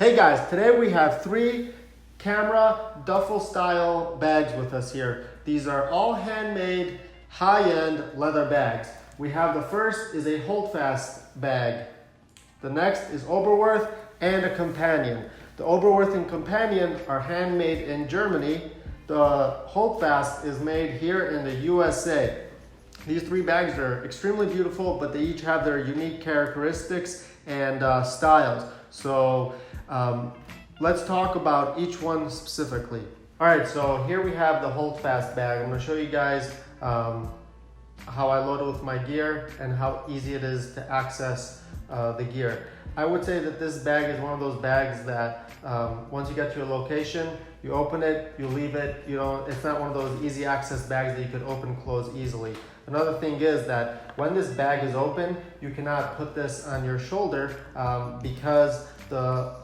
Hey guys, today we have 3 camera duffel style bags with us here. These are all handmade, high-end leather bags. We have the first is a Holdfast bag. The next is OverWorth and a Compagnon. The OverWorth and Compagnon are handmade in Germany. The Holdfast is made here in the USA. These 3 bags are extremely beautiful, but they each have their unique characteristics and styles. So let's talk about each one specifically. All right, so here we have the Holdfast bag. I'm gonna show you guys how I load it with my gear and how easy it is to access the gear. I would say that this bag is one of those bags that once you get to your location, you open it, you leave it. It's not one of those easy access bags that you could open and close easily. Another thing is that when this bag is open, you cannot put this on your shoulder because the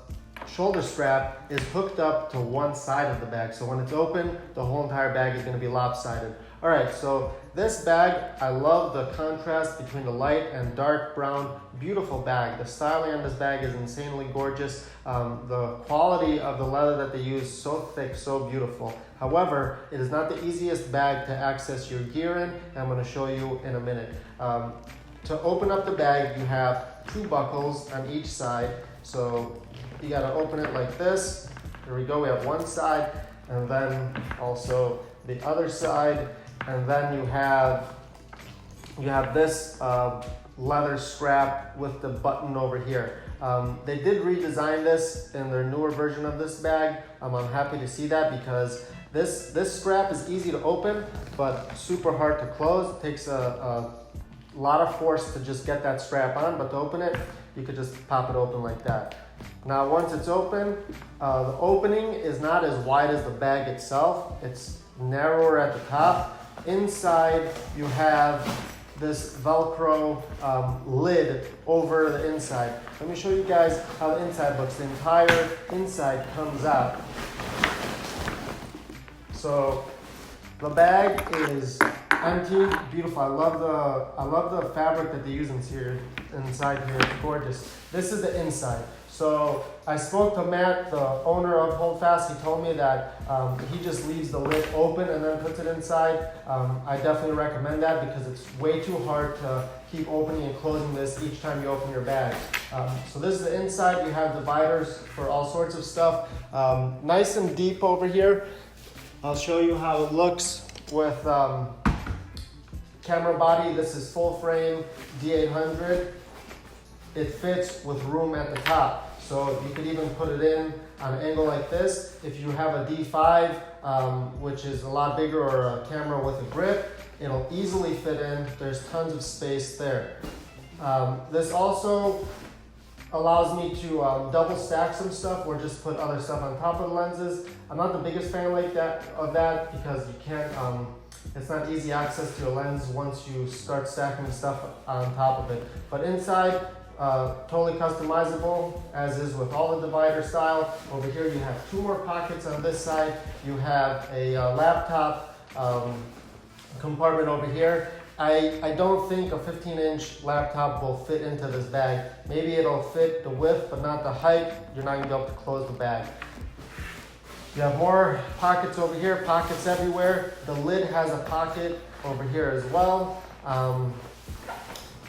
shoulder strap is hooked up to one side of the bag. So when it's open, the whole entire bag is going to be lopsided. All right, so this bag, I love the contrast between the light and dark brown, beautiful bag. The styling on this bag is insanely gorgeous. The quality of the leather that they use, so thick, so beautiful. However, it is not the easiest bag to access your gear in, and I'm going to show you in a minute. To open up the bag, you have 2 buckles on each side. So you got to open it like this. Here we go, we have one side, and then also the other side. And then you have this leather strap with the button over here. They did redesign this in their newer version of this bag. I'm happy to see that because this strap is easy to open, but super hard to close. It takes a lot of force to just get that strap on, but to open it, you could just pop it open like that. Now, once it's open, the opening is not as wide as the bag itself. It's narrower at the top. Inside, you have this Velcro lid over the inside. Let me show you guys how the inside looks. The entire inside comes out. So the bag is empty, beautiful. I love the fabric that they use inside here. It's gorgeous. This is the inside. So I spoke to Matt, the owner of Holdfast. He told me that he just leaves the lid open and then puts it inside. I definitely recommend that because it's way too hard to keep opening and closing this each time you open your bag. So this is the inside. You have dividers for all sorts of stuff. Nice and deep over here. I'll show you how it looks with camera body. This is full frame D800. It fits with room at the top. So you could even put it in on an angle like this. If you have a D5, which is a lot bigger, or a camera with a grip, it'll easily fit in. There's tons of space there. This also allows me to double stack some stuff or just put other stuff on top of the lenses. I'm not the biggest fan of that because you can't, it's not easy access to a lens once you start stacking stuff on top of it. But inside, totally customizable, as is with all the divider style. Over here you have 2 more pockets on this side. You have a laptop compartment over here. I don't think a 15-inch laptop will fit into this bag. Maybe it'll fit the width, but not the height. You're not gonna be able to close the bag. You have more pockets over here, pockets everywhere. The lid has a pocket over here as well.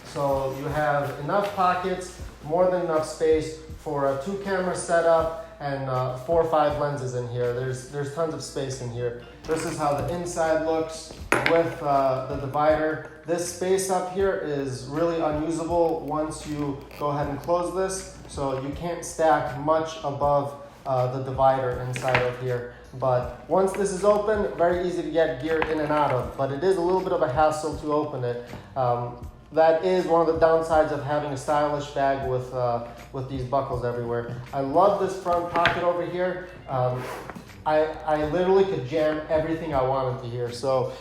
So you have enough pockets, more than enough space for a 2 camera setup and 4 or 5 lenses in here. There's tons of space in here. This is how the inside looks with the divider. This space up here is really unusable once you go ahead and close this. So you can't stack much above the divider inside of here. But once this is open, very easy to get gear in and out of. But it is a little bit of a hassle to open it. That is one of the downsides of having a stylish bag with these buckles everywhere. I love this front pocket over here. I literally could jam everything I wanted to here. So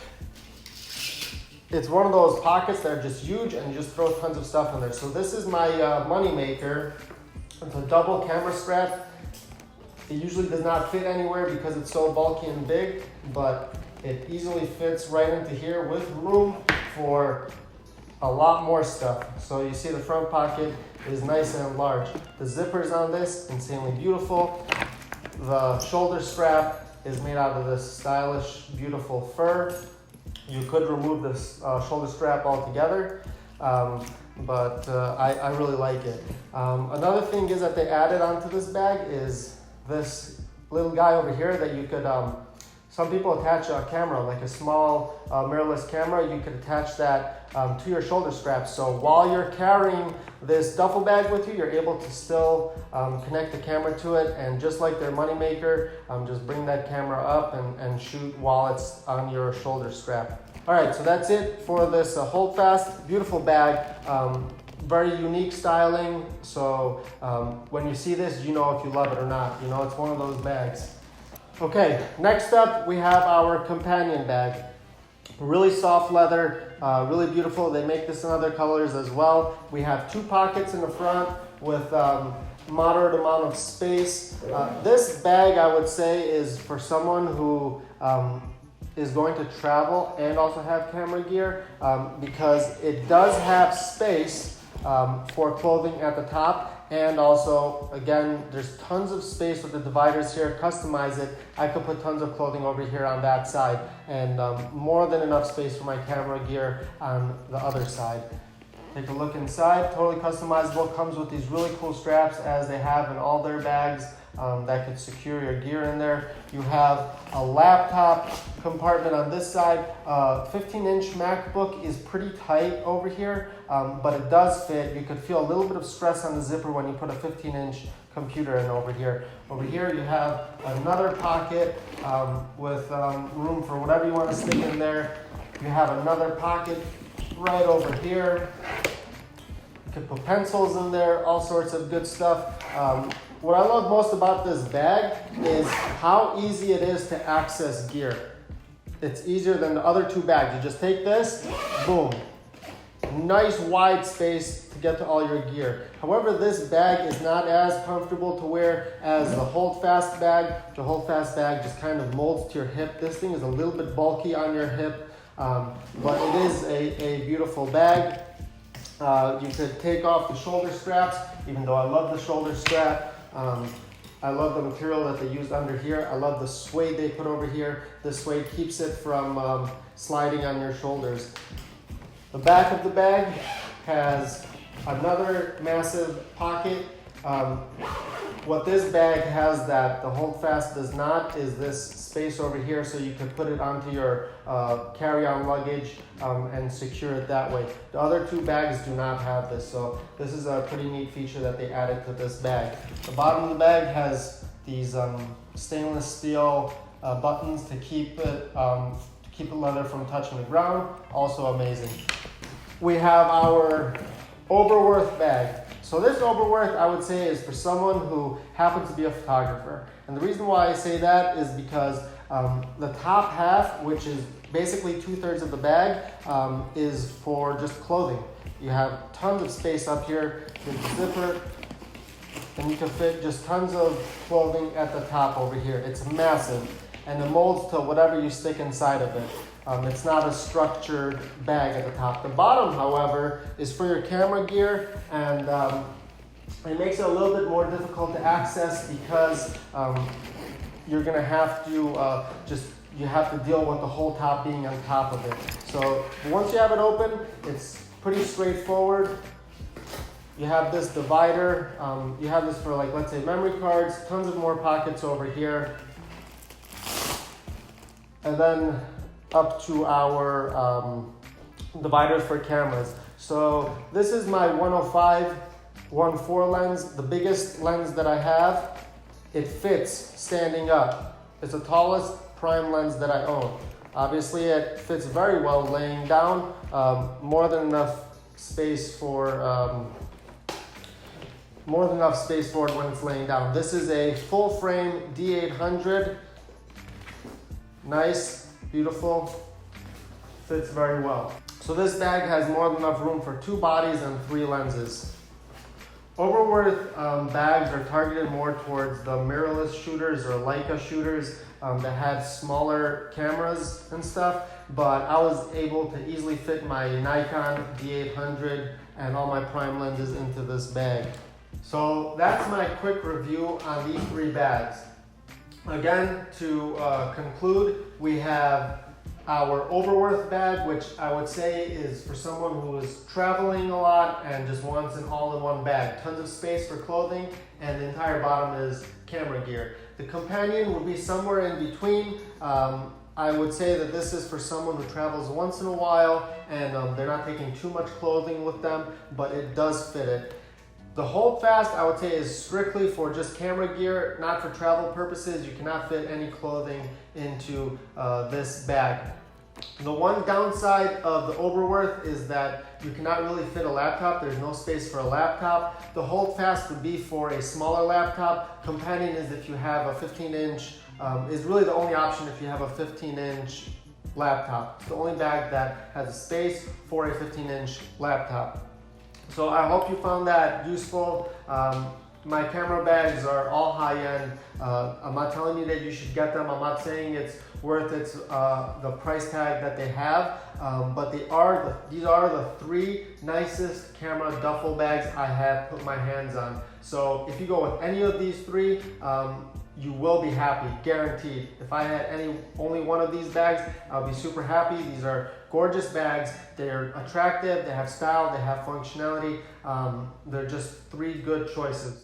it's one of those pockets that are just huge and you just throw tons of stuff in there. So this is my money maker. It's a double camera strap. It usually does not fit anywhere because it's so bulky and big, but it easily fits right into here with room for a lot more stuff. So you see the front pocket is nice and large. The zippers on this, insanely beautiful. The shoulder strap is made out of this stylish, beautiful fur. You could remove this shoulder strap altogether, but I really like it. Another thing is that they added onto this bag is this little guy over here that you could, some people attach a camera, like a small mirrorless camera. You could attach that to your shoulder strap. So while you're carrying this duffel bag with you, you're able to still connect the camera to it, and just like their moneymaker, just bring that camera up and shoot while it's on your shoulder strap. All right, so that's it for this Holdfast. Beautiful bag, very unique styling. So when you see this, you know if you love it or not. You know, it's one of those bags. Okay, next up we have our Compagnon bag. Really soft leather, really beautiful. They make this in other colors as well. We have 2 pockets in the front with moderate amount of space. This bag, I would say, is for someone who is going to travel and also have camera gear, because it does have space for clothing at the top. And also, again, there's tons of space with the dividers here. Customize it. I could put tons of clothing over here on that side, and more than enough space for my camera gear on the other side. Take a look inside. Totally customizable. Comes with these really cool straps, as they have in all their bags, that could secure your gear in there. You have a laptop compartment on this side. 15-inch MacBook is pretty tight over here, but it does fit. You could feel a little bit of stress on the zipper when you put a 15-inch computer in over here. Over here you have another pocket with room for whatever you want to stick in there. You have another pocket right over here. You can put pencils in there, all sorts of good stuff. What I love most about this bag is how easy it is to access gear. It's easier than the other 2 bags. You just take this, boom. Nice wide space to get to all your gear. However, this bag is not as comfortable to wear as the Holdfast bag. The Holdfast bag just kind of molds to your hip. This thing is a little bit bulky on your hip, but it is a beautiful bag. You could take off the shoulder straps, even though I love the shoulder strap. I love the material that they used under here. I love the suede they put over here. The suede keeps it from sliding on your shoulders. The back of the bag has another massive pocket. What this bag has that the Holdfast does not is this space over here, so you can put it onto your carry-on luggage and secure it that way. The other 2 bags do not have this, so this is a pretty neat feature that they added to this bag. The bottom of the bag has these stainless steel buttons to keep it leather from touching the ground. Also amazing. We have our OverWorth bag. So this OverWorth, I would say, is for someone who happens to be a photographer. And the reason why I say that is because the top half, which is basically 2/3 of the bag, is for just clothing. You have tons of space up here with the zipper, and you can fit just tons of clothing at the top over here. It's massive, and it molds to whatever you stick inside of it. It's not a structured bag at the top. The bottom, however, is for your camera gear, and it makes it a little bit more difficult to access because you're gonna have to you have to deal with the whole top being on top of it. So once you have it open, it's pretty straightforward. You have this divider. You have this for, like, let's say memory cards, tons of more pockets over here. And then up to our dividers for cameras. So this is my 105 1.4 lens, the biggest lens that I have. It fits standing up. It's the tallest prime lens that I own. Obviously it fits very well laying down, more than enough space for it when it's laying down. This is a full frame D800. Nice. Beautiful, fits very well. So this bag has more than enough room for 2 bodies and 3 lenses. OverWorth bags are targeted more towards the mirrorless shooters or Leica shooters that had smaller cameras and stuff, but I was able to easily fit my Nikon D800 and all my prime lenses into this bag. So that's my quick review on these 3 bags. Again, to conclude, we have our OverWorth bag, which I would say is for someone who is traveling a lot and just wants an all-in-one bag. Tons of space for clothing, and the entire bottom is camera gear. The Compagnon would be somewhere in between. I would say that this is for someone who travels once in a while and they're not taking too much clothing with them, but it does fit it. The Holdfast, I would say, is strictly for just camera gear, not for travel purposes. You cannot fit any clothing into this bag. The one downside of the OverWorth is that you cannot really fit a laptop. There's no space for a laptop. The Holdfast would be for a smaller laptop. Compagnon is if you have a 15-inch, is really the only option if you have a 15-inch laptop. It's the only bag that has a space for a 15-inch laptop. So I hope you found that useful. My camera bags are all high-end. I'm not telling you that you should get them. I'm not saying it's worth the price tag that they have, but these are the 3 nicest camera duffel bags I have put my hands on. So if you go with any of these 3, you will be happy, guaranteed. If I had only one of these bags, I'll be super happy. These are gorgeous bags. They're attractive, they have style, they have functionality. They're just 3 good choices.